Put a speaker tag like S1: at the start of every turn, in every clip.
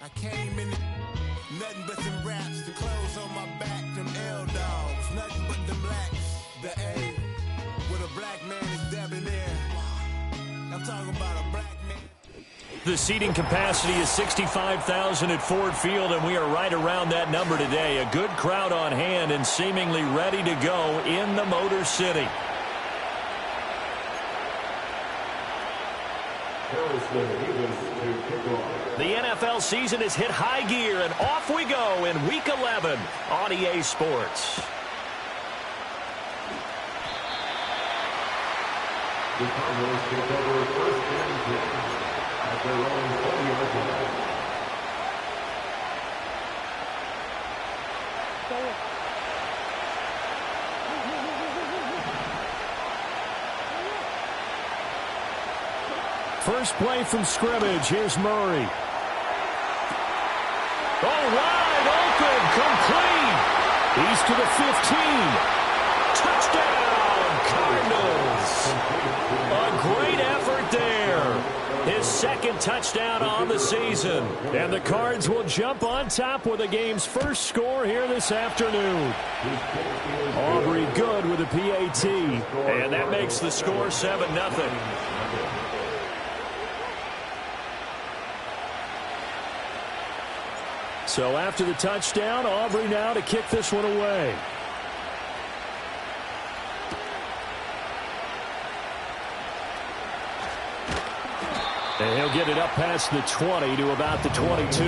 S1: I came in nothing but them raps, the clothes on my back, them L-dogs, nothing but them blacks. The A with a black man is debonair. I'm talking about a black man.
S2: The seating capacity is 65,000 at Ford Field, and we are right around that number today. A good crowd on hand and seemingly ready to go in the Motor City. The NFL season has hit high gear, and off we go in Week 11 on EA Sports.
S3: The Cardinals take over first and 10 at their own 40-yard line.
S2: First play from scrimmage. Here's Murray. Oh, wide open, complete. He's to the 15. Touchdown, Cardinals. A great effort there. His second touchdown on the season. And the Cards will jump on top with the game's first score here this afternoon. Aubrey good with a PAT. And that makes the score 7-0. So after the touchdown, Aubrey now to kick this one away. And he'll get it up past the 20 to about the 22.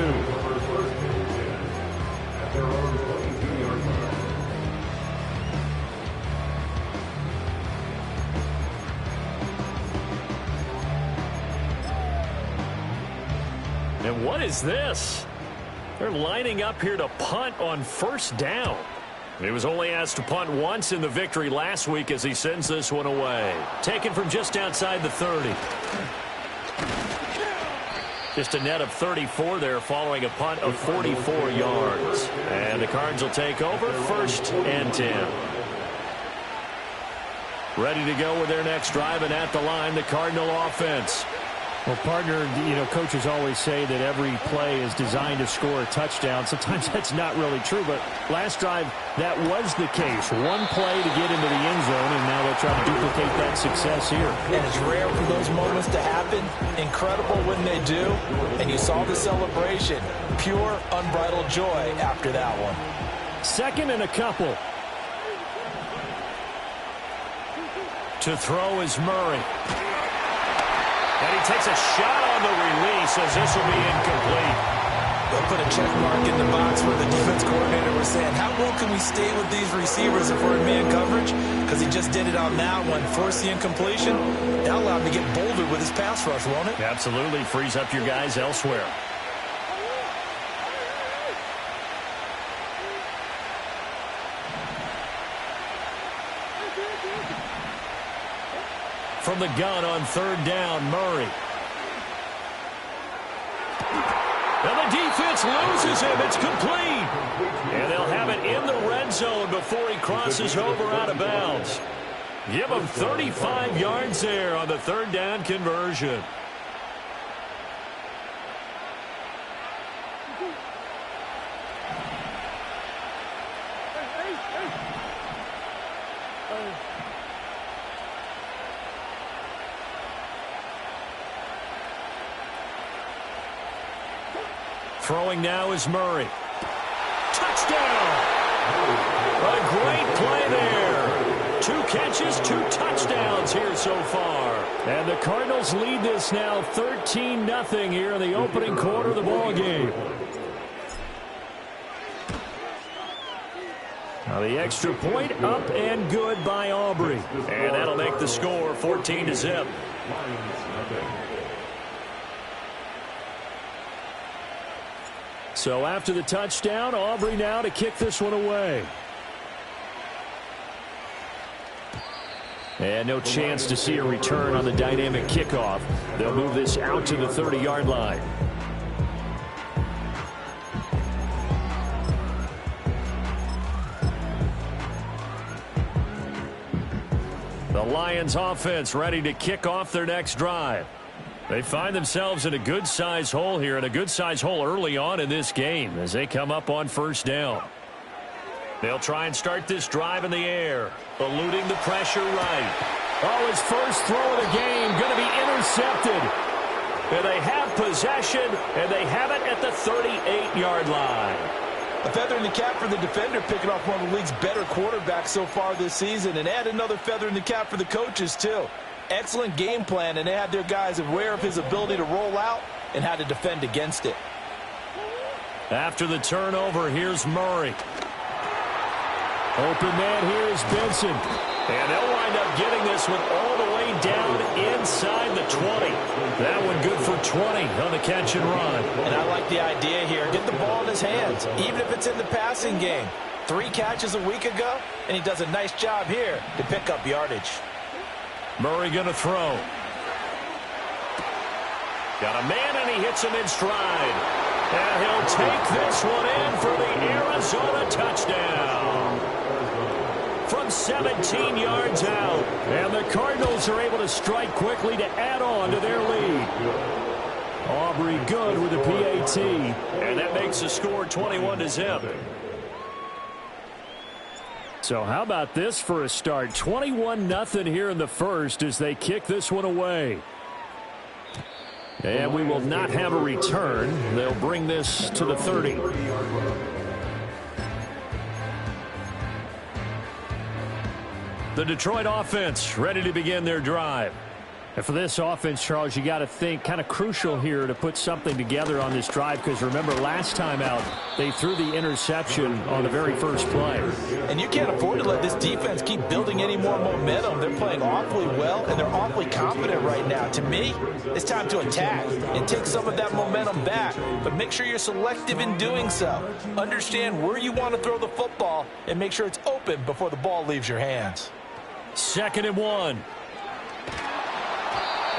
S2: And what is this? They're lining up here to punt on first down. He was only asked to punt once in the victory last week as he sends this one away. Taken from just outside the 30. Just a net of 34 there following a punt of 44 yards. And the Cards will take over first and 10. Ready to go with their next drive, and at the line, the Cardinal offense.
S4: Well, partner, coaches always say that every play is designed to score a touchdown. Sometimes that's not really true, but last drive, that was the case. One play to get into the end zone, and now they'll try to duplicate that success here.
S5: And it's rare for those moments to happen. Incredible when they do. And you saw the celebration. Pure, unbridled joy after that one.
S2: Second and a couple. To throw is Murray. And he takes a shot on the release as this will be incomplete.
S5: They'll put a check mark in the box where the defense coordinator was saying, how well can we stay with these receivers if we're in man coverage? Because he just did it on that one. Force the incompletion. That'll allow him to get bolder with his pass rush, won't it?
S2: Absolutely. Frees up your guys elsewhere. From the gun on third down, Murray. And the defense loses him. It's complete. And they'll have it in the red zone before he crosses over out of bounds. Give him 35 yards there on the third down conversion. Throwing now is Murray. Touchdown! A great play there. 2 catches, 2 touchdowns here so far. And the Cardinals lead this now 13-0 here in the opening quarter of the ball game. Now the extra point up and good by Aubrey. And that'll make the score 14-0.
S4: So after the touchdown, Aubrey now to kick this one away. And no chance to see a return on the dynamic kickoff. They'll move this out to the 30-yard line. The Lions offense ready to kick off their next drive. They find themselves in a good-sized hole here, and a good-sized hole early on in this game as they come up on first down. They'll try and start this drive in the air, eluding the pressure right. Oh, his first throw of the game going to be intercepted. And they have possession, and they have it at the 38-yard line.
S5: A feather in the cap for the defender, picking off one of the league's better quarterbacks so far this season, and add another feather in the cap for the coaches, too. Excellent game plan, and they have their guys aware of his ability to roll out and how to defend against it.
S4: After the turnover, here's Murray. Open man here is Benson. And they'll wind up getting this one all the way down inside the 20. That one good for 20 on the catch and run.
S5: And I like the idea here. Get the ball in his hands, even if it's in the passing game. 3 catches a week ago, and he does a nice job here to pick up yardage.
S4: Murray going to throw. Got a man, and he hits him in stride. And he'll take this one in for the Arizona touchdown. From 17 yards out. And the Cardinals are able to strike quickly to add on to their lead. Aubrey good with the PAT. And that makes the score 21-0. So how about this for a start? 21-0 here in the first as they kick this one away. And we will not have a return. They'll bring this to the 30. The Detroit offense ready to begin their drive. And for this offense, Charles, you got to think kind of crucial here to put something together on this drive, because remember last time out they threw the interception on the very first play.
S5: And you can't afford to let this defense keep building any more momentum. They're playing awfully well, and they're awfully confident right now. To me, it's time to attack and take some of that momentum back, but make sure you're selective in doing so. Understand where you want to throw the football and make sure it's open before the ball leaves your hands.
S4: 2nd and 1.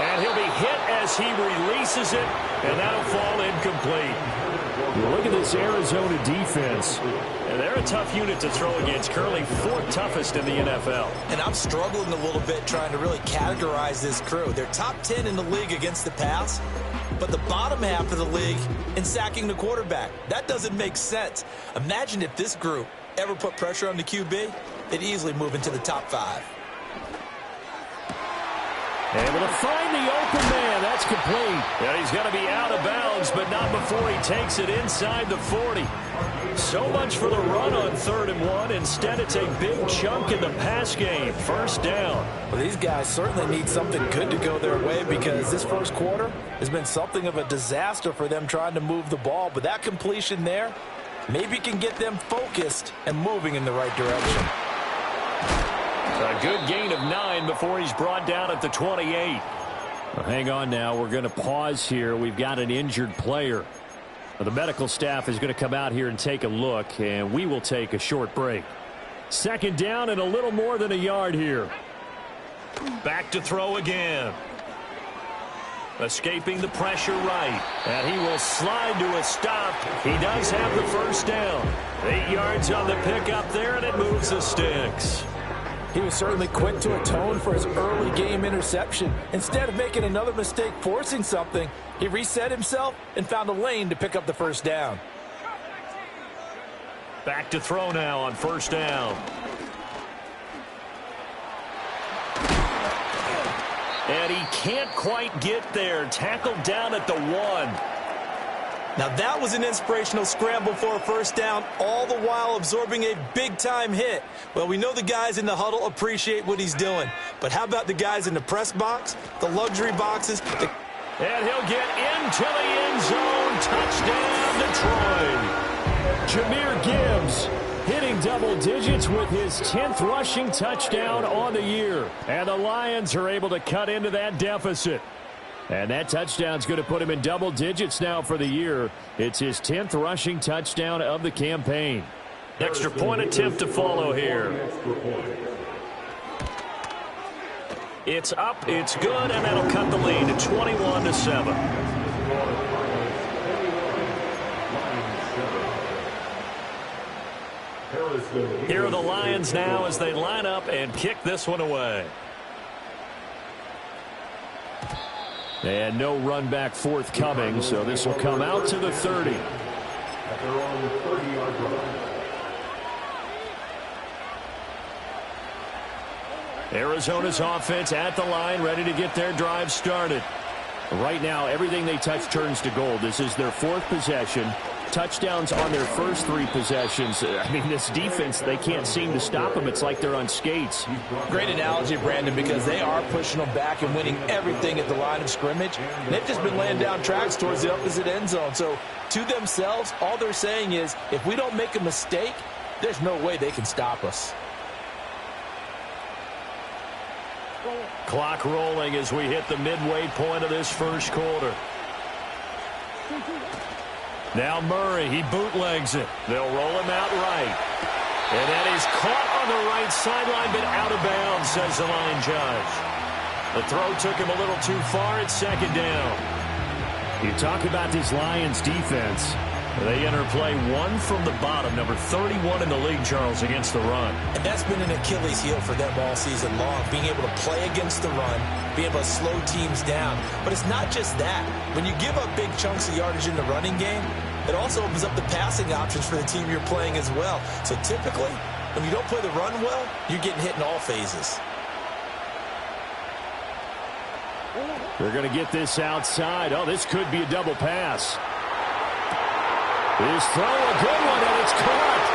S4: And he'll be hit as he releases it, and that'll fall incomplete. Look at this Arizona defense. And they're a tough unit to throw against. Currently 4th toughest in the NFL.
S5: And I'm struggling a little bit trying to really categorize this crew. They're top 10 in the league against the pass, but the bottom half of the league in sacking the quarterback. That doesn't make sense. Imagine if this group ever put pressure on the QB, they'd easily move into the top 5.
S4: Able to find the open man. That's complete. And he's going to be out of bounds, but not before he takes it inside the 40. So much for the run on 3rd and 1. Instead, it's a big chunk in the pass game. First down.
S5: Well, these guys certainly need something good to go their way, because this first quarter has been something of a disaster for them trying to move the ball. But that completion there maybe can get them focused and moving in the right direction.
S4: A good gain of 9 before he's brought down at the 28. Well, hang on now. We're going to pause here. We've got an injured player. Well, the medical staff is going to come out here and take a look, and we will take a short break. 2nd down and a little more than a yard here. Back to throw again. Escaping the pressure right. And he will slide to a stop. He does have the first down. 8 yards on the pickup there, and it moves the sticks.
S5: He was certainly quick to atone for his early game interception. Instead of making another mistake forcing something, he reset himself and found a lane to pick up the first down.
S4: Back to throw now on 1st down. And he can't quite get there. Tackled down at the 1.
S5: Now that was an inspirational scramble for a first down, all the while absorbing a big-time hit. Well, we know the guys in the huddle appreciate what he's doing. But how about the guys in the press box, the luxury boxes?
S4: And he'll get into the end zone. Touchdown, Detroit. Jahmyr Gibbs hitting double digits with his 10th rushing touchdown on the year. And the Lions are able to cut into that deficit. And that touchdown's going to put him in double digits now for the year. It's his 10th rushing touchdown of the campaign.
S2: Extra point attempt to follow here. It's up, it's good, and that'll cut the lead to 21-7. Here are the Lions now as they line up and kick this one away.
S4: And no run back forthcoming, so this will come out to the 30.
S3: At their own 30-yard line.
S4: Arizona's offense at the line, ready to get their drive started. Right now, everything they touch turns to gold. This is their 4th possession. Touchdowns on their first 3 possessions. I mean, this defense, they can't seem to stop them. It's like they're on skates.
S5: Great analogy, Brandon, because they are pushing them back and winning everything at the line of scrimmage. And they've just been laying down tracks towards the opposite end zone. So, to themselves, all they're saying is, if we don't make a mistake, there's no way they can stop us.
S2: Clock rolling as we hit the midway point of this first quarter. Now Murray, he bootlegs it. They'll roll him out right. And that is caught on the right sideline, but out of bounds, says the line judge. The throw took him a little too far. It's 2nd down.
S4: You talk about this Lions defense.
S2: They enter play 1 from the bottom, number 31 in the league, Charles, against the run.
S5: And that's been an Achilles heel for them all season long, being able to play against the run, being able to slow teams down. But it's not just that. When you give up big chunks of yardage in the running game, it also opens up the passing options for the team you're playing as well. So typically, when you don't play the run well, you're getting hit in all phases.
S4: They're going to get this outside. Oh, this could be a double pass. His throw, a good one, and it's caught.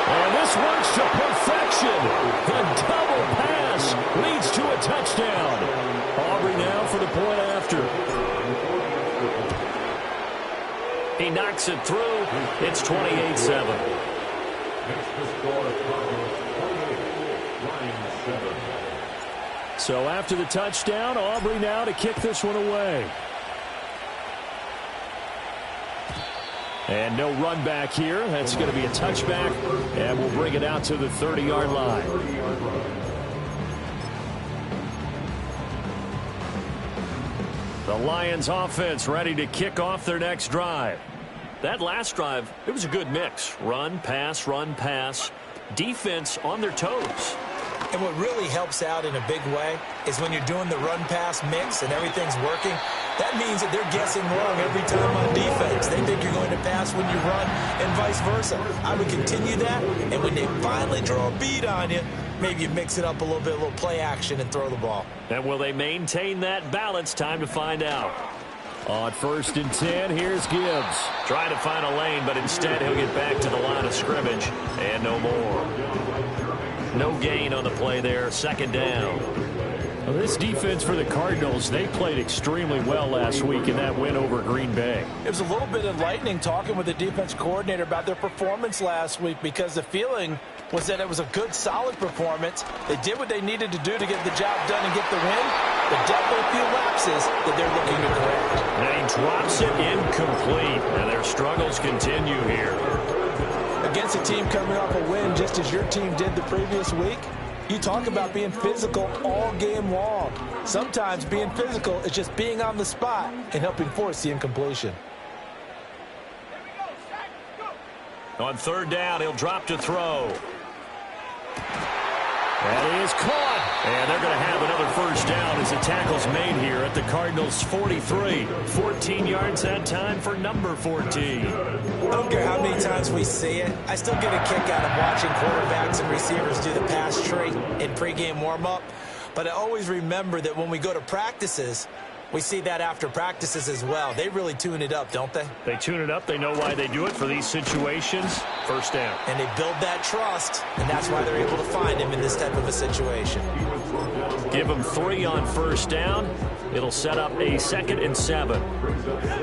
S4: And this works to perfection. The double pass leads to a touchdown. Aubrey now for the point after.
S2: He knocks it through. It's 28-7.
S4: So after the touchdown, Aubrey now to kick this one away. And no run back here. That's going to be a touchback, and we'll bring it out to the 30-yard line.
S2: The Lions offense ready to kick off their next drive. That last drive, it was a good mix. Run, pass, defense on their toes.
S5: And what really helps out in a big way is when you're doing the run-pass mix and everything's working, that means that they're guessing wrong every time on defense. They think you're going to pass when you run and vice versa. I would continue that, and when they finally draw a beat on you, maybe you mix it up a little bit, a little play action, and throw the ball.
S2: And will they maintain that balance? Time to find out.
S4: On 1st and 10, here's Gibbs.
S2: Trying to find a lane, but instead he'll get back to the line of scrimmage, and no more. No gain on the play there. 2nd down.
S4: Well, this defense for the Cardinals, they played extremely well last week in that win over Green Bay.
S5: It was a little bit enlightening talking with the defense coordinator about their performance last week, because the feeling was that it was a good, solid performance. They did what they needed to do to get the job done and get the win, but definitely a few lapses that they're looking to correct.
S2: And he drops it incomplete, and their struggles continue here.
S5: Against a team coming off a win just as your team did the previous week, you talk about being physical all game long. Sometimes being physical is just being on the spot and helping force the incompletion.
S2: On 3rd down, he'll drop to throw.
S4: That is caught.
S2: And they're going to have another 1st down as the tackle's made here at the Cardinals' 43. 14 yards that time for number 14.
S5: I don't care how many times we see it. I still get a kick out of watching quarterbacks and receivers do the pass tree in pregame warm-up. But I always remember that when we go to practices, we see that after practices as well. They really tune it up, don't they?
S2: They tune it up. They know why they do it for these situations. 1st down.
S5: And they build that trust, and that's why they're able to find him in this type of a situation.
S2: Give them 3 on 1st down. It'll set up a 2nd and 7.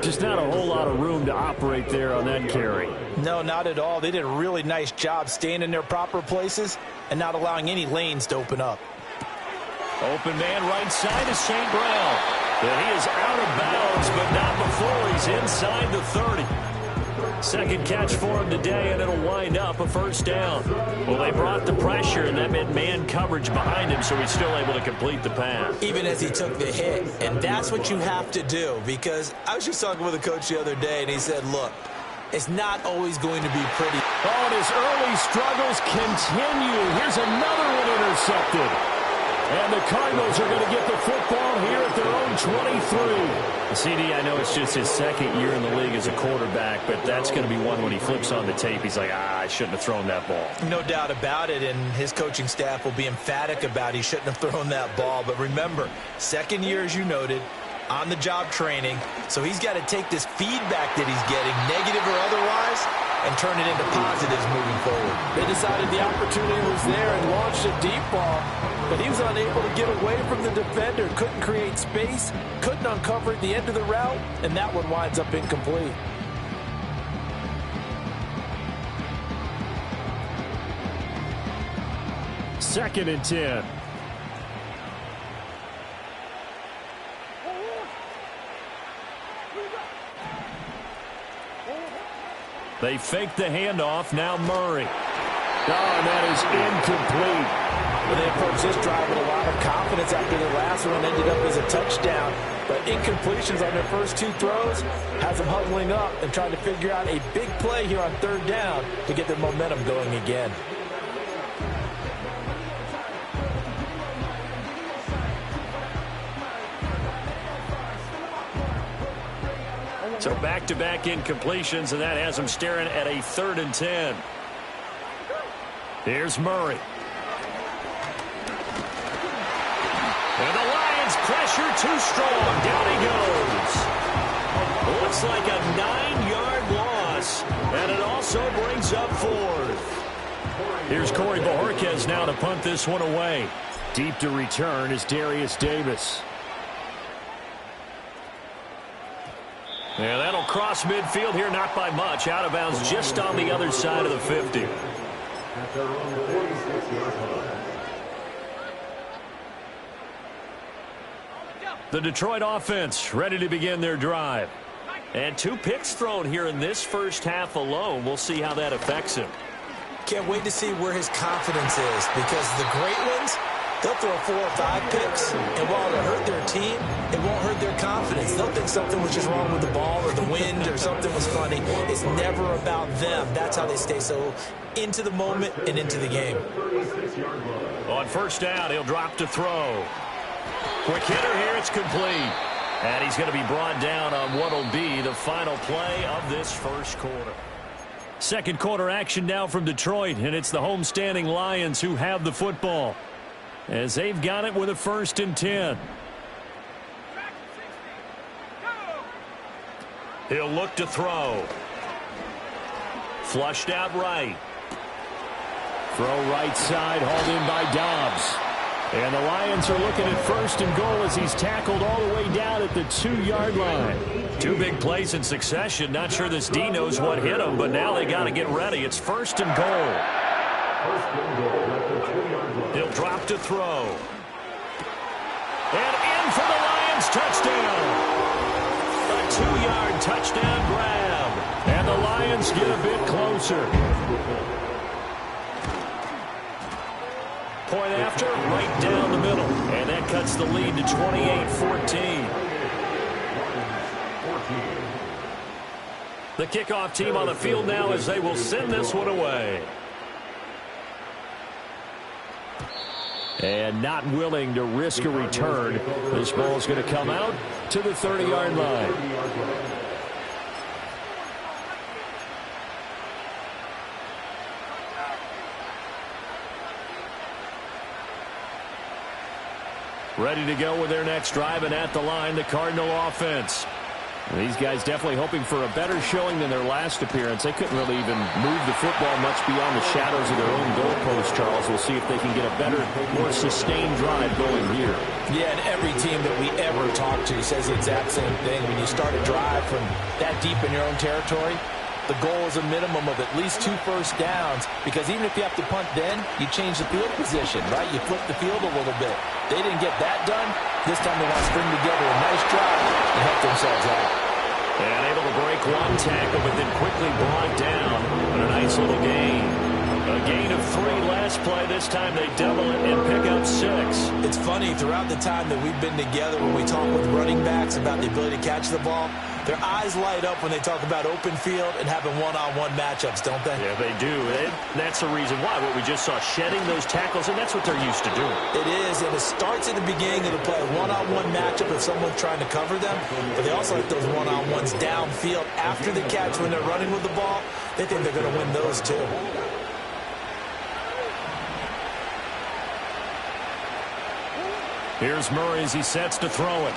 S4: Just not a whole lot of room to operate there on that carry.
S5: No, not at all. They did a really nice job staying in their proper places and not allowing any lanes to open up.
S2: Open man right side is St. Brown. And he is out of bounds, but not before he's inside the 30. Second catch for him today, and it'll wind up a first down. Well, they brought the pressure, and that meant man coverage behind him, so he's still able to complete the pass.
S5: Even as he took the hit, and that's what you have to do, because I was just talking with a coach the other day, and he said, look, it's not always going to be pretty.
S2: Oh, and his early struggles continue. Here's another one intercepted. And the Cardinals are going to get the football here at their own 23. CD, I know it's just his second year in the league as a quarterback, but that's going to be one when he flips on the tape. He's like, I shouldn't have thrown that ball.
S5: No doubt about it, and his coaching staff will be emphatic about he shouldn't have thrown that ball. But remember, second year, as you noted, on-the-job training, so he's got to take this feedback that he's getting, negative or otherwise, and turn it into positives moving forward.
S6: They decided the opportunity was there and launched a deep ball, but he was unable to get away from the defender, couldn't create space, couldn't uncover the end of the route, and that one winds up incomplete.
S4: Second and 10.
S2: They fake the handoff. Now Murray.
S4: Oh, and that is incomplete.
S6: Well, they approached this drive with a lot of confidence after their last one ended up as a touchdown. But incompletions on their first two throws has them huddling up and trying to figure out a big play here on third down to get their momentum going again.
S2: So back-to-back incompletions, and that has them staring at a 3rd and 10. Here's Murray. And the Lions pressure too strong. Down he goes. Looks like a 9-yard loss, and it also brings up 4th. Here's Corey Bojorquez now to punt this one away.
S4: Deep to return is Darius Davis.
S2: Yeah, that'll cross midfield here, not by much. Out of bounds just on the other side of the 50. The Detroit offense ready to begin their drive. And 2 picks thrown here in this first half alone. We'll see how that affects him.
S5: Can't wait to see where his confidence is, because the great ones, they'll throw 4 or 5 picks, and while it'll hurt their team, it won't hurt their confidence. They'll think something was just wrong with the ball or the wind or something was funny. It's never about them. That's how they stay so into the moment and into the game.
S2: On first down, he'll drop to throw. Quick hitter here, it's complete. And he's going to be brought down on what will be the final play of this first quarter. Second quarter action now from Detroit, and it's the homestanding Lions who have the football, as they've got it with a 1st and 10. He'll look to throw. Flushed out right.
S4: Throw right side, hauled in by Dobbs. And the Lions are looking at 1st and goal as he's tackled all the way down at the 2-yard line.
S2: 2 big plays in succession. Not sure this D knows what hit him, but now they got to get ready. It's 1st and goal. He'll drop to throw. And in for the Lions touchdown. A 2-yard touchdown grab.
S4: And the Lions get a bit closer.
S2: Point after, right down the middle. And that cuts the lead to 28-14. The kickoff team on the field now as they will send this one away.
S4: And not willing to risk a return. This ball is going to come out to the 30-yard line.
S2: Ready to go with their next drive, and at the line, the Cardinal offense.
S4: These guys definitely hoping for a better showing than their last appearance. They couldn't really even move the football much beyond the shadows of their own goalpost, Charles. We'll see if they can get a better, more sustained drive going here.
S6: Yeah, and every team that we ever talk to says the exact same thing. When you start a drive from that deep in your own territory, the goal is a minimum of at least 2 first downs, because even if you have to punt then, you change the field position, right? You flip the field a little bit. They didn't get that done. This time they want to string together a nice drive and help themselves out.
S2: And able to break one tackle, but then quickly brought down on a nice little gain. A gain of 3 last play. This time they double it and pick up 6.
S5: It's funny, throughout the time that we've been together, when we talk with running backs about the ability to catch the ball, their eyes light up when they talk about open field and having one-on-one matchups, don't they?
S2: Yeah, they do. And that's the reason why. What we just saw, shedding those tackles, and that's what they're used to doing.
S5: It is, and it starts at the beginning of the play. One-on-one matchup if someone's trying to cover them, but they also like those one-on-ones downfield after the catch when they're running with the ball. They think they're going to win those too.
S2: Here's Murray as he sets to throw it.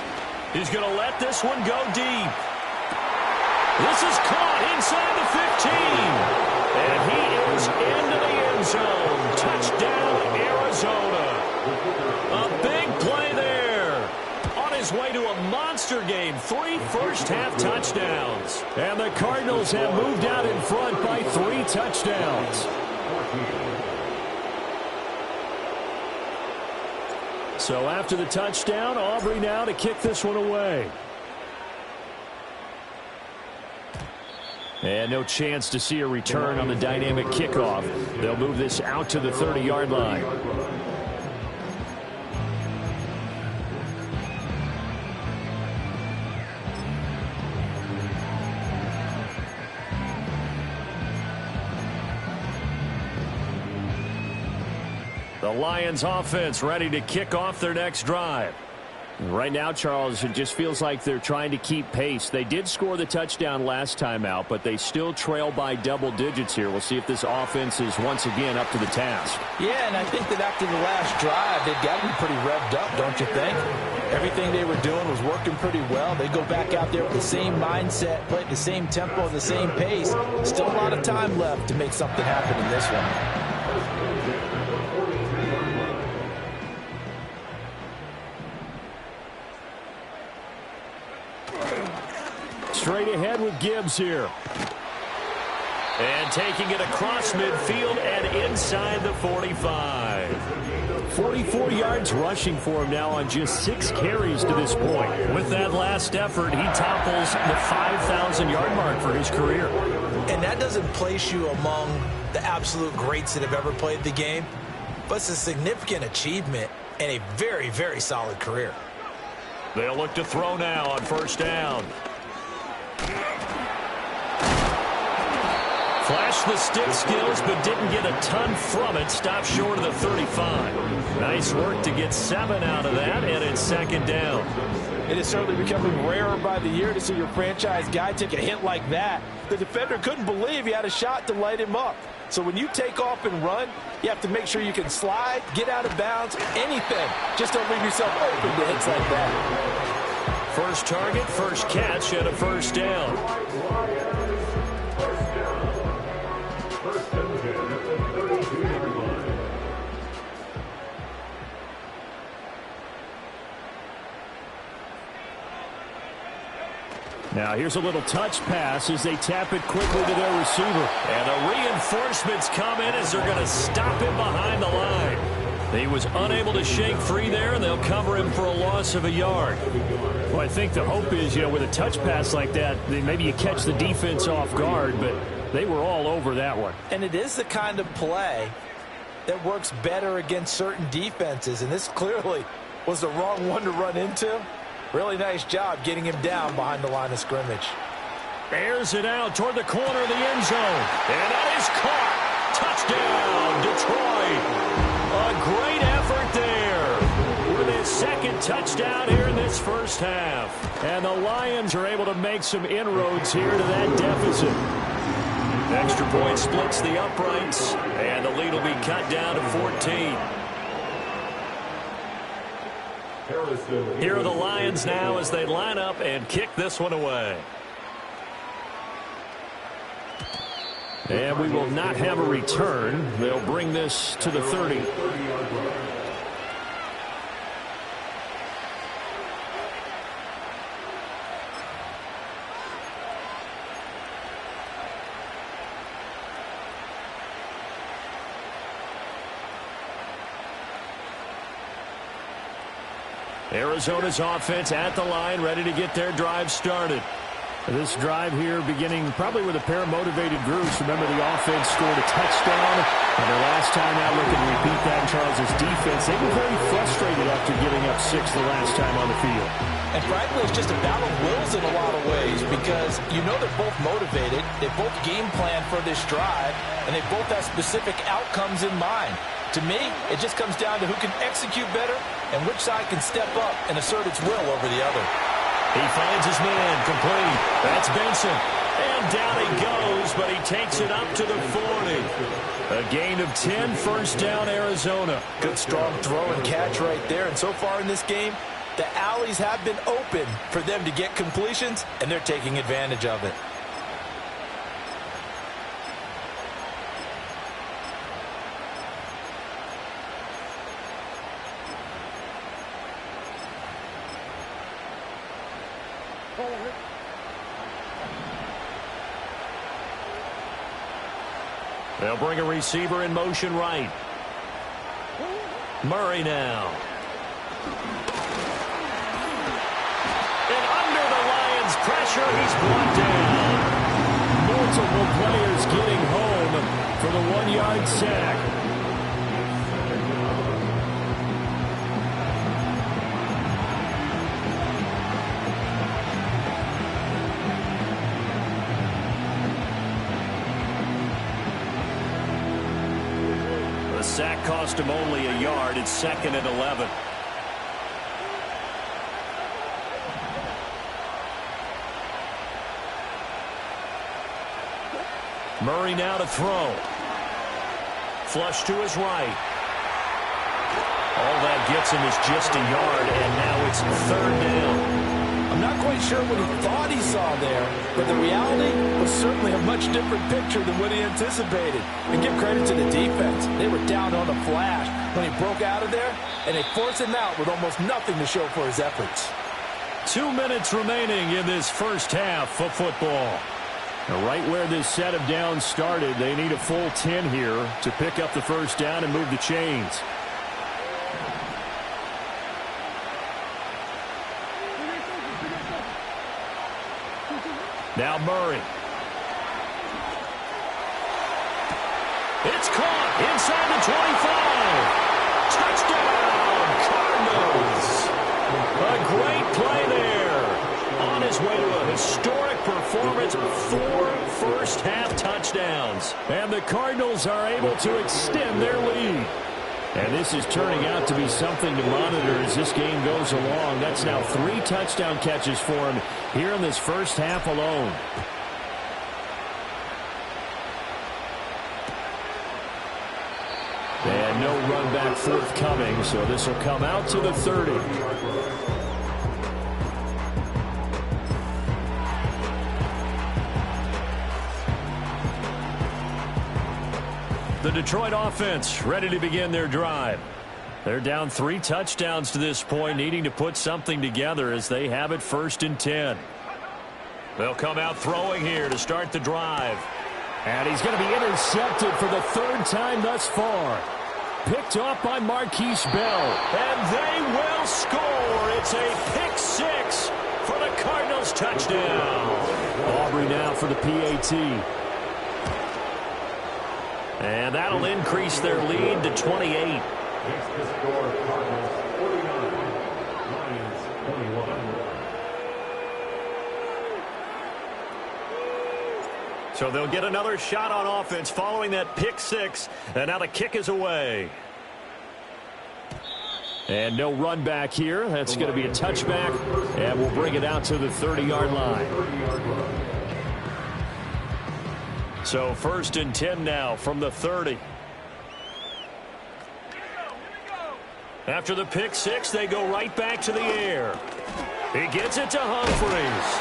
S2: He's going to let this one go deep. This is caught inside the 15. And he is into the end zone. Touchdown, Arizona. A big play there. On his way to a monster game. 3 first-half touchdowns. And the Cardinals have moved out in front by 3 touchdowns. So after the touchdown, Aubrey now to kick this one away. And no chance to see a return on the dynamic kickoff. They'll move this out to the 30-yard line. The Lions offense ready to kick off their next drive. Right now, Charles, it just feels like they're trying to keep pace. They did score the touchdown last time out, but they still trail by double digits here. We'll see if this offense is once again up to the task.
S6: Yeah, and I think that after the last drive, they've got to be pretty revved up, don't you think? Everything they were doing was working pretty well. They go back out there with the same mindset, play at the same tempo, and the same pace. Still a lot of time left to make something happen in this one.
S2: Straight ahead with Gibbs here. And taking it across midfield and inside the 45. 44 yards rushing for him now on just 6 carries to this point. With that last effort, he topples the 5,000-yard mark for his career.
S5: And that doesn't place you among the absolute greats that have ever played the game, but it's a significant achievement and a very, very solid career.
S2: They'll look to throw now on first down. Flashed the stick skills, but didn't get a ton from it. Stopped short of the 35. Nice work to get 7 out of that, and it's second down.
S6: It is certainly becoming rarer by the year to see your franchise guy take a hit like that. The defender couldn't believe he had a shot to light him up. So when you take off and run, you have to make sure you can slide, get out of bounds, anything. Just don't leave yourself open to hits like that.
S2: First target, first catch, and a first down. Now here's a little touch pass as they tap it quickly to their receiver. And the reinforcements come in as they're going to stop him behind the line. He was unable to shake free there, and they'll cover him for a loss of a yard. Well, I think the hope is, with a touch pass like that, maybe you catch the defense off guard, but they were all over that one.
S6: And it is the kind of play that works better against certain defenses, and this clearly was the wrong one to run into. Really nice job getting him down behind the line of scrimmage.
S2: Airs it out toward the corner of the end zone. And that is caught. Touchdown, Detroit. A great effort there with his second touchdown here in this first half. And the Lions are able to make some inroads here to that deficit. Extra point splits the uprights, and the lead will be cut down to 14. Here are the Lions now as they line up and kick this one away. And we will not have a return. They'll bring this to the 30. Arizona's offense at the line, ready to get their drive started. This drive here beginning probably with a pair of motivated groups. Remember, the offense scored a touchdown, and their last time out looking to repeat that. Charles' defense, they were very frustrated after giving up 6 the last time on the field.
S5: And frankly, it's just a battle of wills in a lot of ways because you know they're both motivated, they both game plan for this drive, and they both have specific outcomes in mind. To me, it just comes down to who can execute better and which side can step up and assert its will over the other.
S2: He finds his man, complete. That's Benson. And down he goes, but he takes it up to the 40. A gain of 10, first down, Arizona.
S5: Good strong throw and catch right there. And so far in this game, the alleys have been open for them to get completions, and they're taking advantage of it.
S2: They'll bring a receiver in motion right. Murray now. And under the Lions' pressure, he's brought down. Multiple players getting home for the 1-yard sack. Sack cost him only a yard. It's 2nd and 11. Murray now to throw. Flush to his right. All that gets him is just a yard, and now it's 3rd down.
S5: I'm not quite sure what he thought he saw there, but the reality was certainly a much different picture than what he anticipated. And give credit to the defense. They were down on the flash when he broke out of there, and they forced him out with almost nothing to show for his efforts.
S2: 2 minutes remaining in this first half of football. Now, right where this set of downs started, they need a full 10 here to pick up the first down and move the chains. Now Murray. It's caught inside the 25. Touchdown, Cardinals. A great play there. On his way to a historic performance, 4 first-half touchdowns. And the Cardinals are able to extend their lead. And this is turning out to be something to monitor as this game goes along. That's now 3 touchdown catches for him here in this first half alone. And no run back forthcoming, so this will come out to the 30. The Detroit offense ready to begin their drive. They're down 3 touchdowns to this point, needing to put something together as they have it 1st and 10. They'll come out throwing here to start the drive. And he's going to be intercepted for the 3rd time thus far. Picked off by Marquise Bell. And they will score. It's a pick 6 for the Cardinals touchdown. Aubrey now for the PAT. And that'll increase their lead to 28.
S3: Makes the score Cardinals 49, Lions 21.
S2: So they'll get another shot on offense following that pick 6. And now the kick is away. And no run back here. That's going to be a touchback. And we'll bring it out to the 30-yard line. So 1st and 10 now from the 30. After the pick 6, they go right back to the air. He gets it to Humphries.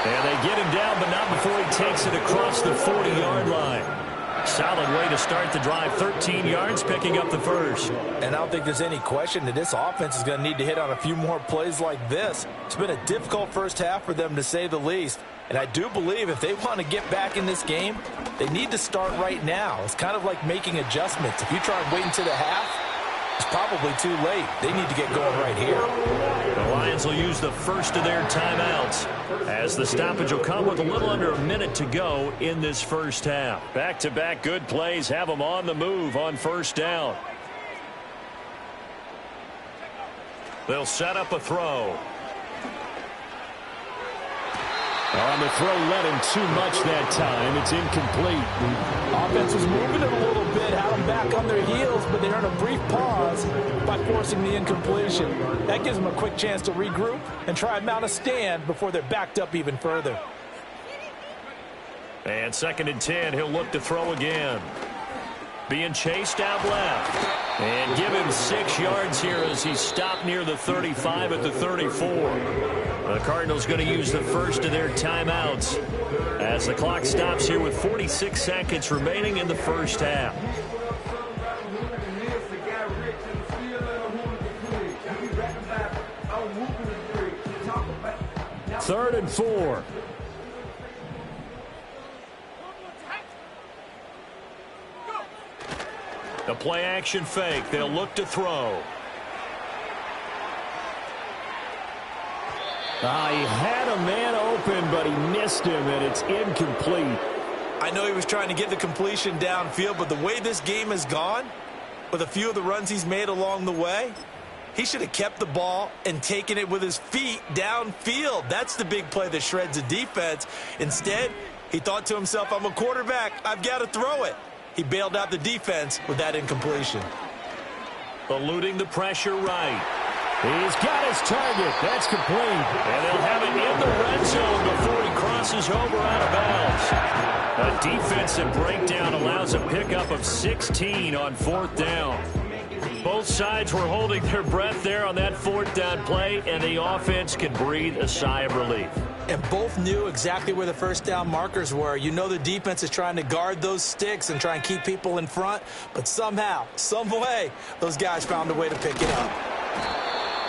S2: And they get him down, but not before he takes it across the 40-yard line. Solid way to start the drive. 13 yards, picking up the first.
S5: And I don't think there's any question that this offense is going to need to hit on a few more plays like this. It's been a difficult first half for them, to say the least. And I do believe if they want to get back in this game, they need to start right now. It's kind of like making adjustments. If you try and wait until the half, It's probably too late. They need to get going right here.
S2: The Lions will use the first of their timeouts as the stoppage will come with a little under a minute to go in this first half. Back-to-back good plays have them on the move on first down. They'll set up a throw. On the throw, led him too much that time. It's incomplete.
S6: Offense was moving it a little bit, had them back on their heels, but they earned a brief pause by forcing the incompletion. That gives them a quick chance to regroup and try and mount a stand before they're backed up even further.
S2: And 2nd and 10, he'll look to throw again. Being chased out left. And give him 6 yards here as he's stopped near the 35 at the 34. The Cardinals going to use the first of their timeouts as the clock stops here with 46 seconds remaining in the first half. Third and 4. The play action fake. They'll look to throw. He had a man open, but he missed him, and it's incomplete.
S5: I know he was trying to get the completion downfield, but the way this game has gone, with a few of the runs he's made along the way, he should have kept the ball and taken it with his feet downfield. That's the big play that shreds the defense. Instead, he thought to himself, I'm a quarterback. I've got to throw it. He bailed out the defense with that incompletion.
S2: Eluding the pressure right. He's got his target. That's complete. And they'll have it in the red zone before he crosses over out of bounds. A defensive breakdown allows a pickup of 16 on 4th down. Both sides were holding their breath there on that 4th down play, and the offense can breathe a sigh of relief.
S5: And both knew exactly where the first down markers were. You know the defense is trying to guard those sticks and try and keep people in front, but somehow, some way, those guys found a way to pick it up.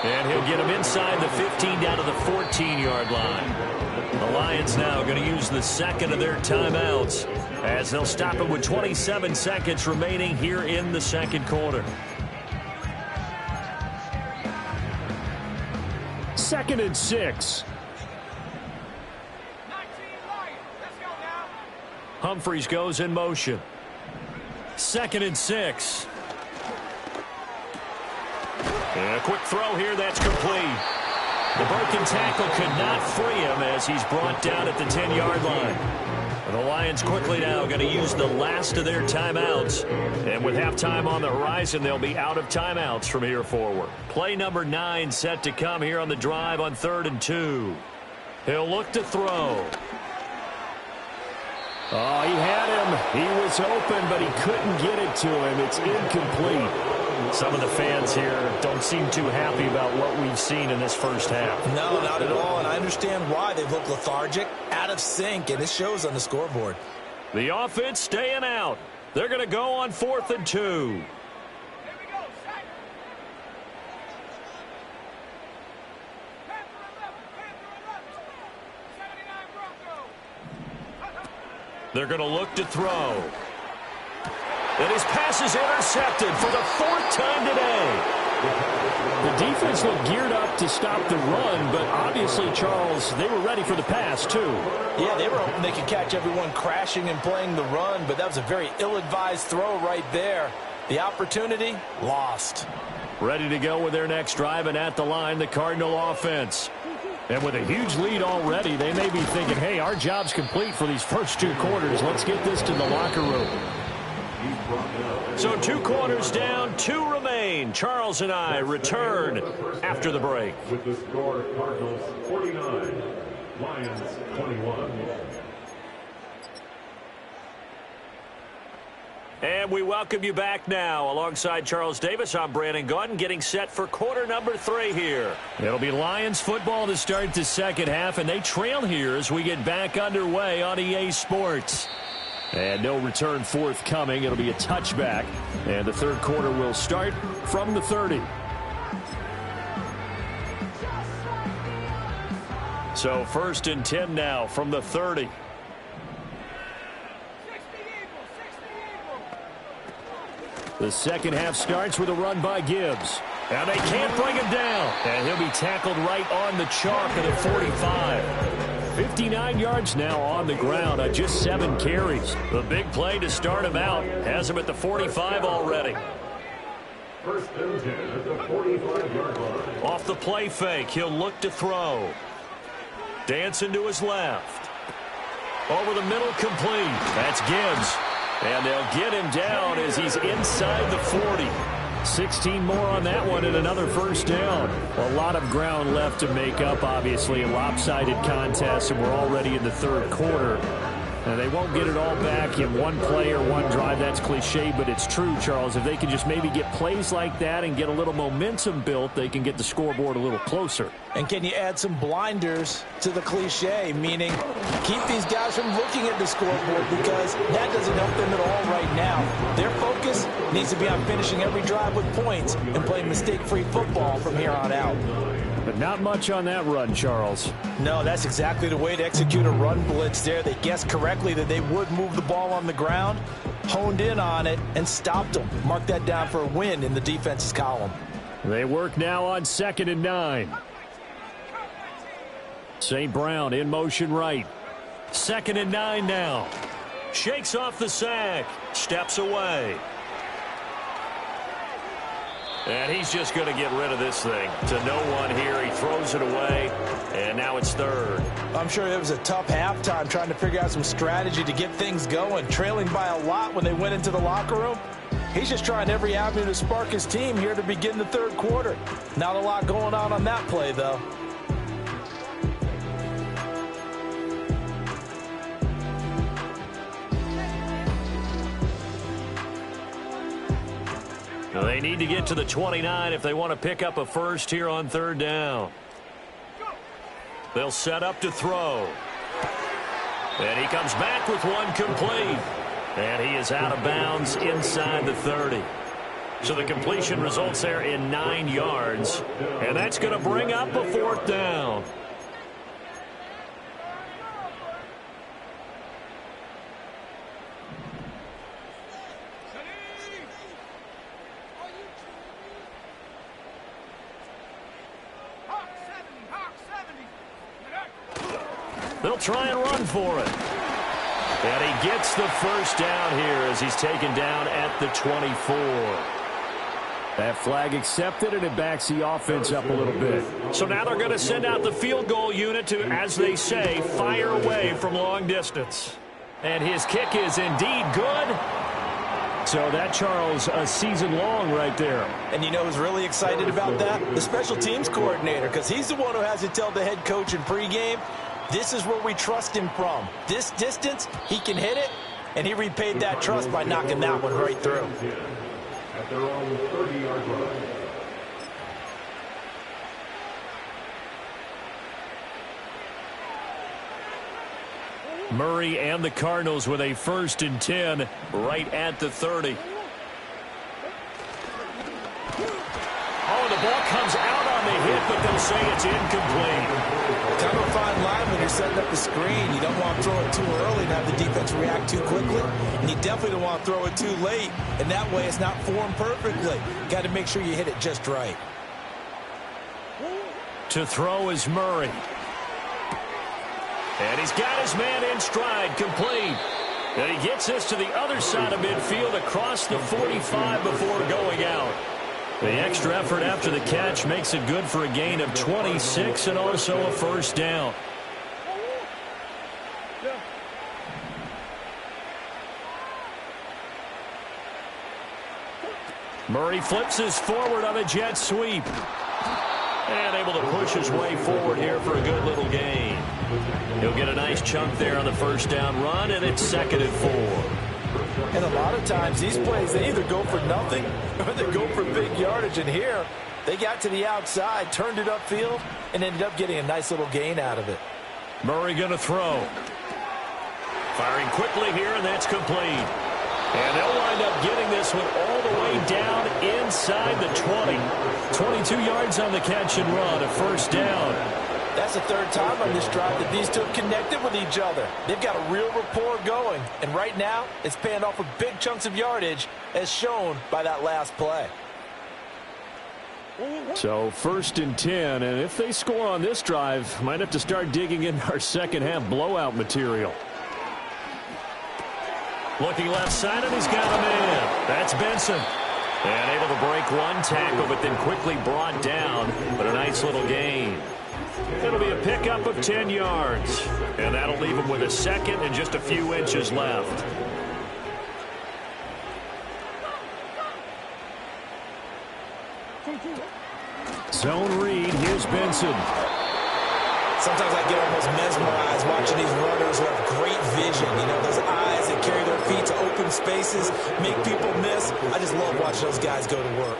S2: And he'll get him inside the 15 down to the 14-yard line. The Lions now going to use the second of their timeouts as they'll stop it with 27 seconds remaining here in the second quarter. 2nd and 6. Humphreys goes in motion. 2nd and 6. And a quick throw here, that's complete. The broken tackle could not free him as he's brought down at the 10-yard line. And the Lions quickly now going to use the last of their timeouts. And with halftime on the horizon, they'll be out of timeouts from here forward. Play number 9 set to come here on the drive on 3rd and 2. He'll look to throw. Oh, he had him. He was open, but he couldn't get it to him. It's incomplete. Some of the fans here don't seem too happy about what we've seen in this first half.
S5: No, not at all, and I understand why. They've looked lethargic, out of sync, and it shows on the scoreboard.
S2: The offense staying out. They're going to go on 4th and 2. They're going to look to throw. And his pass is intercepted for the 4th time today. The defense looked geared up to stop the run, but obviously, Charles, they were ready for the pass, too.
S6: Yeah, they were hoping they could catch everyone crashing and playing the run, but that was a very ill-advised throw right there. The opportunity, lost.
S2: Ready to go with their next drive, and at the line, the Cardinal offense. And with a huge lead already, they may be thinking, hey, our job's complete for these first 2 quarters. Let's get this to the locker room. So 2 quarters down, 2 remain. Charles and I return after the break.
S3: With the score, Cardinals 49, Lions 21.
S2: And we welcome you back now. Alongside Charles Davis, I'm Brandon Gaudin, getting set for quarter number 3 here. It'll be Lions football to start the second half, and they trail here as we get back underway on EA Sports. And no return forthcoming. It'll be a touchback. And the third quarter will start from the 30. So 1st and 10 now from the 30.
S4: The second half starts with a run by Gibbs. And they can't bring him down. And he'll be tackled right on the chalk at the 45. 59 yards now on the ground on just 7 carries. The big play to start him out has him at the 45 already.
S3: First and 10 at the 45-yard line.
S2: Off the play fake, he'll look to throw. Dancing to his left. Over the middle, complete. That's Gibbs. And they'll get him down as he's inside the 40. 16 more on that one and another first down. A lot of ground left to make up, obviously. A lopsided contest, and we're already in the third quarter. And they won't get it all back in one play or one drive. That's cliche, but it's true, Charles. If they can just maybe get plays like that and get a little momentum built, they can get the scoreboard a little closer.
S6: And can you add some blinders to the cliche, meaning keep these guys from looking at the scoreboard, because that doesn't help them at all right now. Their focus needs to be on finishing every drive with points and playing mistake-free football from here on out.
S4: But not much on that run, Charles.
S6: No, that's exactly the way to execute a run blitz there. They guessed correctly that they would move the ball on the ground, honed in on it, and stopped them. Mark that down for a win in the defense's column.
S4: They work now on 2nd and 9. St. Brown in motion right. 2nd and 9 now. Shakes off the sack. Steps away. And he's just going to get rid of this thing to no one here. He throws it away, and now it's 3rd.
S6: I'm sure it was a tough halftime trying to figure out some strategy to get things going, trailing by a lot when they went into the locker room. He's just trying every avenue to spark his team here to begin the third quarter. Not a lot going on that play, though.
S2: They need to get to the 29 if they want to pick up a first here on 3rd down. They'll set up to throw. And he comes back with one complete. And he is out of bounds inside the 30. So the completion results there in 9 yards. And that's going to bring up a 4th down. They'll try and run for it. And he gets the first down here as he's taken down at the 24.
S4: That flag accepted, and it backs the offense up a little bit.
S2: So now they're going to send out the field goal unit to, as they say, fire away from long distance. And his kick is indeed good.
S4: So that, Charles, a season long right there.
S6: And you know who's really excited about that? The special teams coordinator, because he's the one who has to tell the head coach in pregame, this is where we trust him from. This distance, he can hit it, and he repaid that trust by knocking that one right through.
S3: At their own 30-yard line.
S2: Murray and the Cardinals with a 1st and 10 right at the 30. Oh, the ball comes out on the hit, but they'll say it's incomplete.
S6: Kind of a fine line when you're setting up the screen. You don't want to throw it too early and have the defense react too quickly. And you definitely don't want to throw it too late. And that way it's not formed perfectly. Got to make sure you hit it just right.
S2: To throw is Murray. And he's got his man in stride, complete. And he gets this to the other side of midfield across the 45 before going out. The extra effort after the catch makes it good for a gain of 26 and also a first down. Murray flips his forward on a jet sweep. And able to push his way forward here for a good little gain. He'll get a nice chunk there on the first down run, and it's 2nd and 4.
S6: And a lot of times these plays, they either go for nothing or they go for big yardage. And here, they got to the outside, turned it upfield, and ended up getting a nice little gain out of it.
S2: Murray going to throw. Firing quickly here, and that's complete. And they'll wind up getting this one all the way down inside the 20. 22 yards on the catch and run, a first down.
S6: That's the third time on this drive that these two have connected with each other. They've got a real rapport going, and right now it's paying off with big chunks of yardage as shown by that last play.
S4: So 1st and 10, and if they score on this drive, might have to start digging in our second half blowout material.
S2: Looking left side, and he's got a man. That's Benson. And able to break one tackle, but then quickly brought down. But a nice little gain. It'll be a pickup of 10 yards. And that'll leave him with a second and just a few inches left.
S4: Zone read. Here's Benson.
S5: Sometimes I get almost mesmerized watching these runners who have great vision. You know, those eyes that carry their feet to open spaces, make people miss. I just love watching those guys go to work.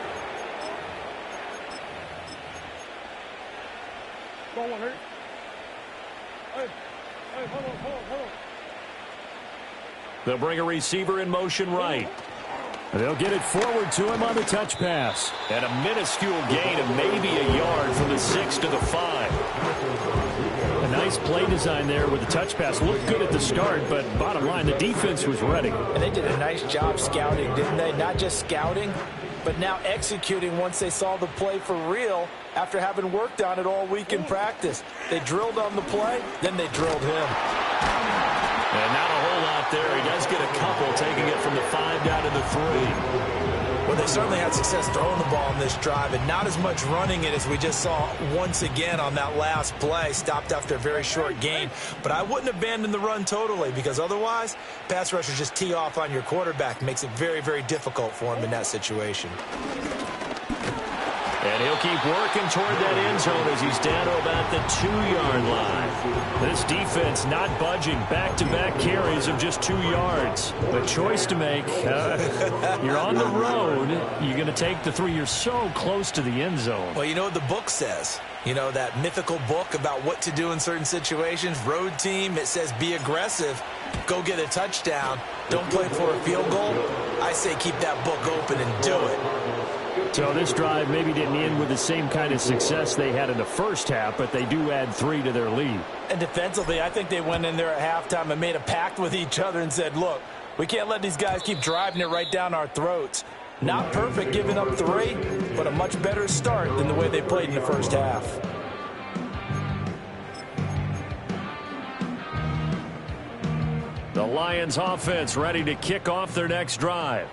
S2: They'll bring a receiver in motion right.
S4: They'll get it forward to him on the touch pass.
S2: And a minuscule gain of maybe a yard from the 6 to the 5.
S4: A nice play design there with the touch pass. Looked good at the start, but bottom line, the defense was ready.
S6: And they did a nice job scouting, didn't they? Not just scouting, but now executing once they saw the play for real after having worked on it all week in practice. They drilled on the play, then they drilled him.
S2: And not a whole lot there. He does get a couple, taking it from the 5 down to the 3.
S5: Well, they certainly had success throwing the ball in this drive, and not as much running it as we just saw once again on that last play. Stopped after a very short gain. But I wouldn't abandon the run totally, because otherwise, pass rushers just tee off on your quarterback. Makes it very, very difficult for him in that situation.
S2: And he'll keep working toward that end zone as he's down to about the 2-yard line. This defense not budging. Back-to-back carries of just 2 yards. A choice to make. You're on the road. You're going to take the 3. You're so close to the end zone.
S5: Well, you know what the book says. You know, that mythical book about what to do in certain situations. Road team, it says be aggressive. Go get a touchdown. Don't play for a field goal. I say keep that book open and do it.
S4: So this drive maybe didn't end with the same kind of success they had in the first half, but they do add 3 to their lead.
S6: And defensively, I think they went in there at halftime and made a pact with each other and said, look, we can't let these guys keep driving it right down our throats. Not perfect giving up 3, but a much better start than the way they played in the first half.
S2: The Lions offense ready to kick off their next drive.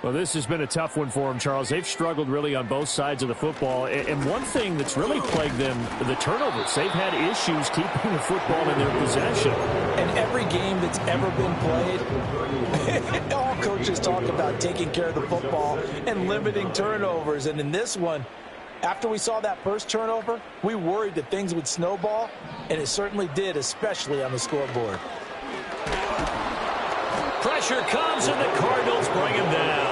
S4: Well, this has been a tough one for them, Charles. They've struggled really on both sides of the football. And one thing that's really plagued them, the turnovers. They've had issues keeping the football in their possession.
S6: And every game that's ever been played, all coaches talk about taking care of the football and limiting turnovers. And in this one, after we saw that first turnover, we worried that things would snowball, and it certainly did, especially on the scoreboard.
S2: Pressure comes, and the Cardinals bring him down.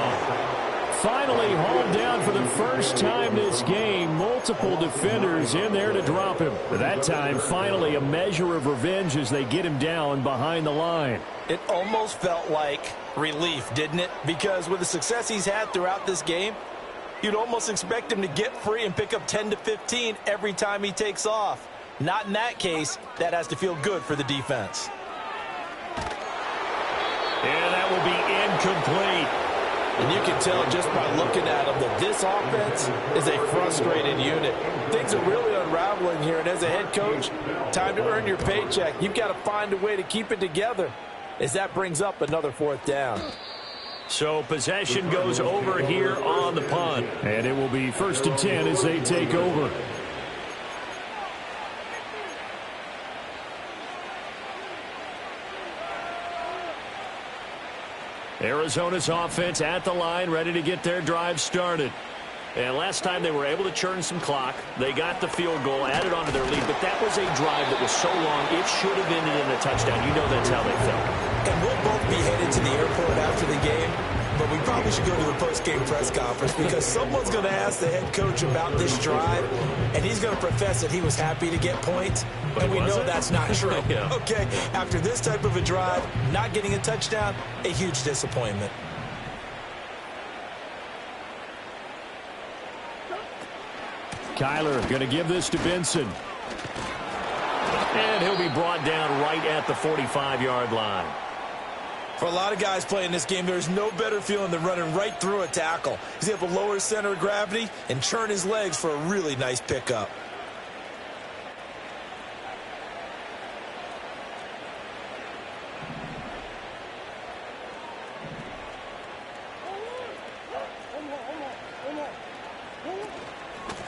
S4: Finally hauled down for the first time this game. Multiple defenders in there to drop him. That time, finally, a measure of revenge as they get him down behind the line.
S6: It almost felt like relief, didn't it? Because with the success he's had throughout this game, you'd almost expect him to get free and pick up 10 to 15 every time he takes off. Not in that case. That has to feel good for the defense.
S2: And that will be incomplete.
S6: And you can tell just by looking at them that this offense is a frustrated unit. Things are really unraveling here, and as a head coach, time to earn your paycheck. You've got to find a way to keep it together as that brings up another 4th down.
S2: So possession goes over here on the punt.
S4: And it will be 1st and 10 as they take over.
S2: Arizona's offense at the line, ready to get their drive started. And last time they were able to churn some clock. They got the field goal, added on to their lead, but that was a drive that was so long, it should have ended in a touchdown. You know that's how they felt.
S5: And we'll both be headed to the airport after the game, but we probably should go to the post-game press conference because someone's going to ask the head coach about this drive, and he's going to profess that he was happy to get points, and we know that's not true.
S2: Yeah.
S5: Okay, after this type of a drive, not getting a touchdown, a huge disappointment.
S4: Kyler going to give this to Benson.
S2: And he'll be brought down right at the 45-yard line.
S5: For a lot of guys playing this game, there's no better feeling than running right through a tackle. He's able to lower his center of gravity and churn his legs for a really nice pickup.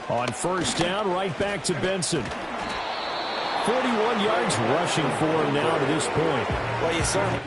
S4: On first down, right back to Benson. 41 yards rushing for him now to this point.
S5: Well, you certainly...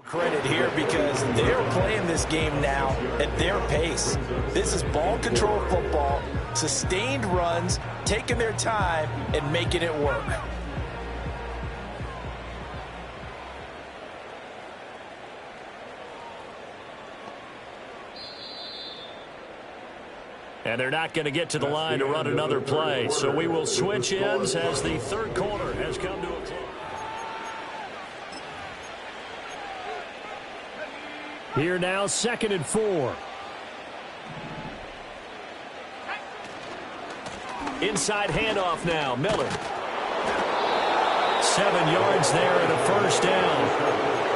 S5: credit here because they're playing this game now at their pace. This is ball control football, sustained runs, taking their time and making it work.
S2: And they're not going to get to the line to run another play. So we will switch ends as the third quarter has come to a close.
S4: Here now, 2nd and 4.
S2: Inside handoff now, Miller. 7 yards there and a first down.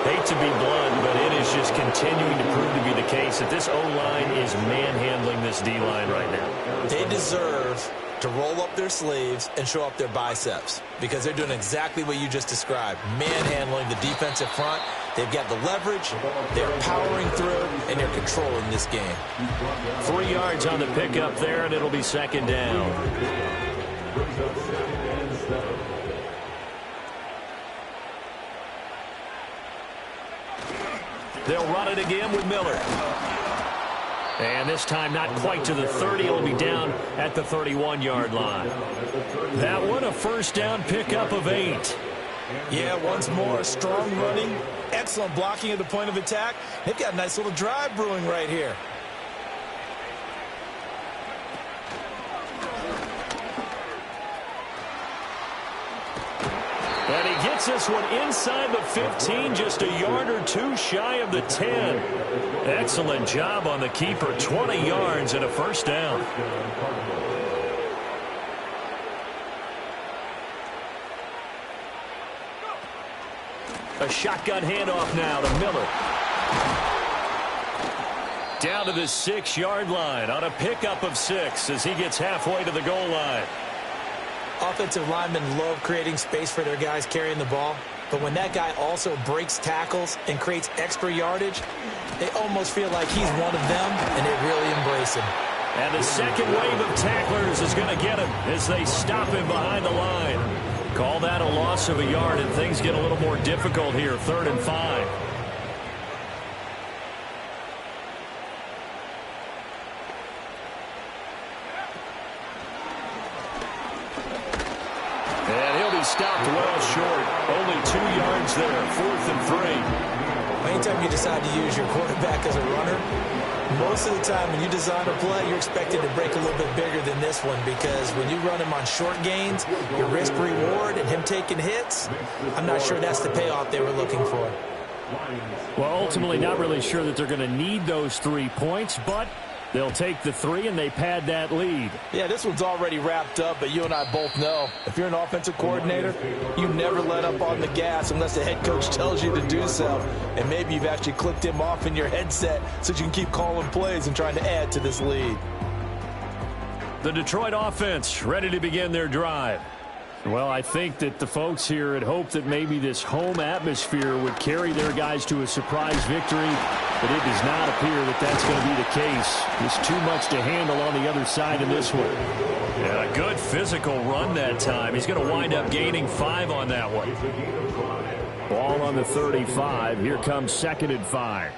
S2: Hate to be blunt, but it is just continuing to prove to be the case that this O-line is manhandling this D-line right now.
S5: They deserve to roll up their sleeves and show up their biceps because they're doing exactly what you just described, manhandling the defensive front. They've got the leverage, they're powering through, and they're controlling this game.
S2: 3 yards on the pickup there, and it'll be second down. They'll run it again with Miller. And this time not quite to the 30. It'll be down at the 31-yard line.
S4: That one a first down pickup of 8.
S5: Yeah, once more, strong running, excellent blocking at the point of attack. They've got a nice little drive brewing right here.
S2: And he gets this one inside the 15, just a yard or two shy of the 10. Excellent job on the keeper, 20 yards and a first down. A shotgun handoff now to Miller. Down to the 6-yard line on a pickup of 6 as he gets halfway to the goal line.
S5: Offensive linemen love creating space for their guys carrying the ball, but when that guy also breaks tackles and creates extra yardage, they almost feel like he's one of them, and they really embrace him.
S2: And the second wave of tacklers is going to get him as they stop him behind the line. Call that a loss of a yard, and things get a little more difficult here, 3rd and 5. And he'll be stopped well short. Only 2 yards there, 4th and 3.
S5: Anytime you decide to use your quarterback as a runner, most of the time when you design a play, you're expected to break a little bit bigger than this one because when you run him on short gains, your risk-reward and him taking hits, I'm not sure that's the payoff they were looking for.
S4: Well, ultimately not really sure that they're going to need those 3 points, but they'll take the 3 and they pad that lead.
S5: Yeah, this one's already wrapped up, but you and I both know if you're an offensive coordinator, you never let up on the gas unless the head coach tells you to do so. And maybe you've actually clicked him off in your headset so you can keep calling plays and trying to add to this lead.
S2: The Detroit offense ready to begin their drive.
S4: Well, I think that the folks here had hoped that maybe this home atmosphere would carry their guys to a surprise victory, but it does not appear that that's going to be the case. There's too much to handle on the other side in this one.
S2: Yeah, a good physical run that time. He's going to wind up gaining 5 on that one.
S4: Ball on the 35. Here comes 2nd and 5.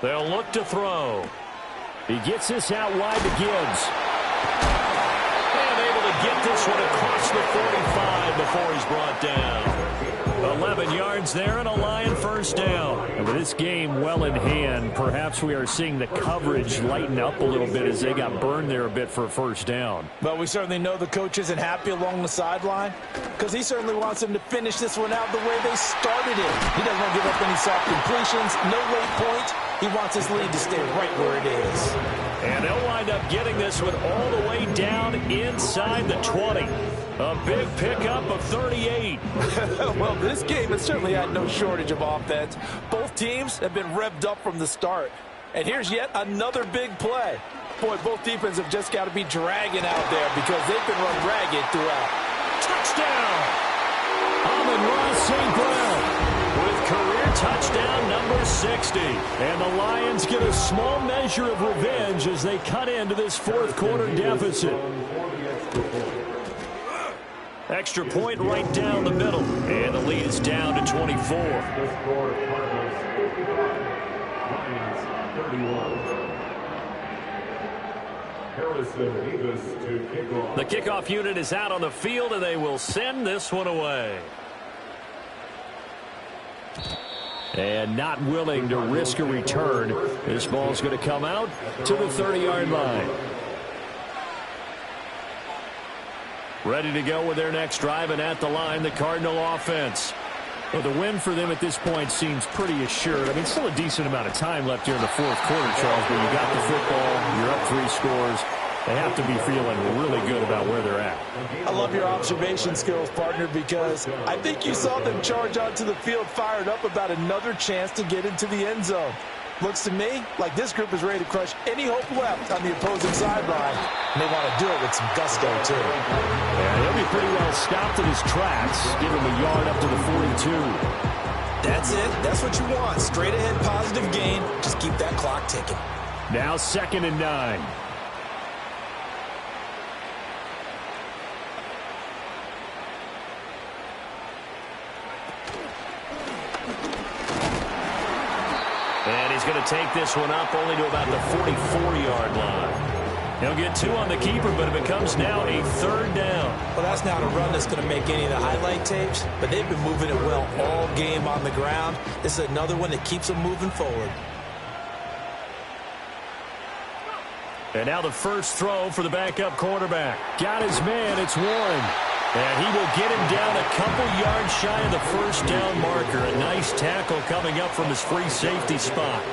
S2: They'll look to throw.
S4: He gets this out wide to Gibbs.
S2: Get this one across the 45 before he's brought down. 11 yards there and a Lion first down.
S4: And with this game well in hand, perhaps we are seeing the coverage lighten up a little bit as they got burned there a bit for a first down.
S6: But we certainly know the coach isn't happy along the sideline because he certainly wants them to finish this one out the way they started it. He doesn't want to give up any soft completions, no late point. He wants his lead to stay right where it is.
S2: And they'll wind up getting this one all the way down inside the 20. A big pickup of 38.
S6: Well, this game has certainly had no shortage of offense. Both teams have been revved up from the start. And here's yet another big play. Boy, both defenses have just got to be dragging out there because they've been run ragged throughout.
S2: Touchdown! Amon-Ra St. Brown with career touchdown number 60.
S4: And the Lions get a small measure of revenge as they cut into this fourth quarter deficit.
S2: Extra point right down the middle. And the lead is down to 24. The kickoff unit is out on the field, and they will send this one away.
S4: And not willing to risk a return. This ball's going to come out to the 30-yard line. Ready to go with their next drive, and at the line, the Cardinal offense. Well, the win for them at this point seems pretty assured. I mean, still a decent amount of time left here in the fourth quarter, Charles, but you got the football, you're up 3 scores. They have to be feeling really good about where they're at.
S6: I love your observation skills, partner, because I think you saw them charge onto the field fired up about another chance to get into the end zone. Looks to me like this group is ready to crush any hope left on the opposing sideline. And they want to do it with some gusto, too.
S4: Yeah, he'll be pretty well stopped in his tracks. Give him a yard up to the 42.
S5: That's it. That's what you want. Straight ahead positive gain. Just keep that clock ticking.
S4: Now 2nd and 9.
S2: And he's going to take this one up only to about the 44-yard line. He'll get 2 on the keeper, but it becomes now a 3rd down.
S5: Well, that's not a run that's going to make any of the highlight tapes, but they've been moving it well all game on the ground. This is another one that keeps them moving forward.
S2: And now the first throw for the backup quarterback.
S4: Got his man. It's Warren.
S2: And he will get him down a couple yards shy of the first down marker. A nice tackle coming up from his free safety spot.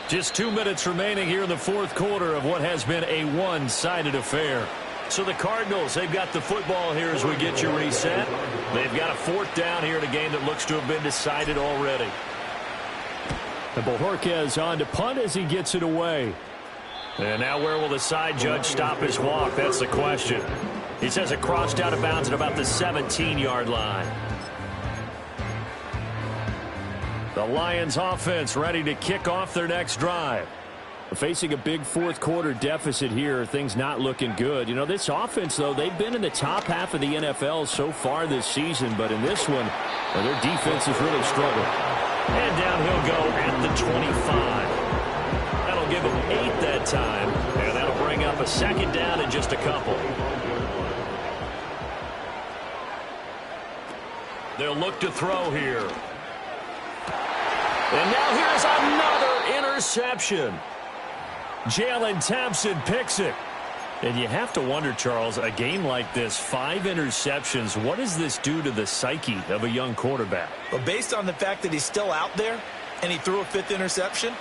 S2: Just 2 minutes remaining here in the fourth quarter of what has been a one-sided affair. So the Cardinals, they've got the football here as we get you reset. They've got a 4th down here in a game that looks to have been decided already.
S4: And Bojorquez on to punt as he gets it away.
S2: And now where will the side judge stop his walk? That's the question. He says it crossed out of bounds at about the 17-yard line. The Lions offense ready to kick off their next drive.
S4: Facing a big fourth quarter deficit here, things not looking good. You know, this offense, though, they've been in the top half of the NFL so far this season, but in this one, well, their defense has really struggled.
S2: And down he'll go at the 25. That'll give him 8 that time, and that'll bring up a 2nd down in just a couple. They'll look to throw here. And now here's another interception. Jalen Thompson picks it. And you have to wonder, Charles, a game like this, 5 interceptions, what does this do to the psyche of a young quarterback?
S5: But based on the fact that he's still out there and he threw a 5th interception,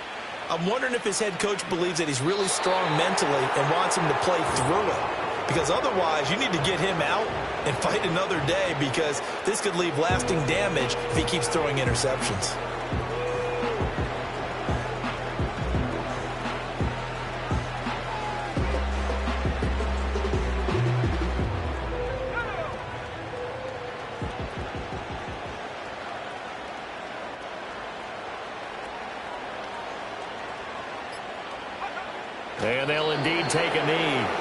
S5: I'm wondering if his head coach believes that he's really strong mentally and wants him to play through it. Because otherwise, you need to get him out and fight another day because this could leave lasting damage if he keeps throwing interceptions.
S2: And they'll indeed take a knee.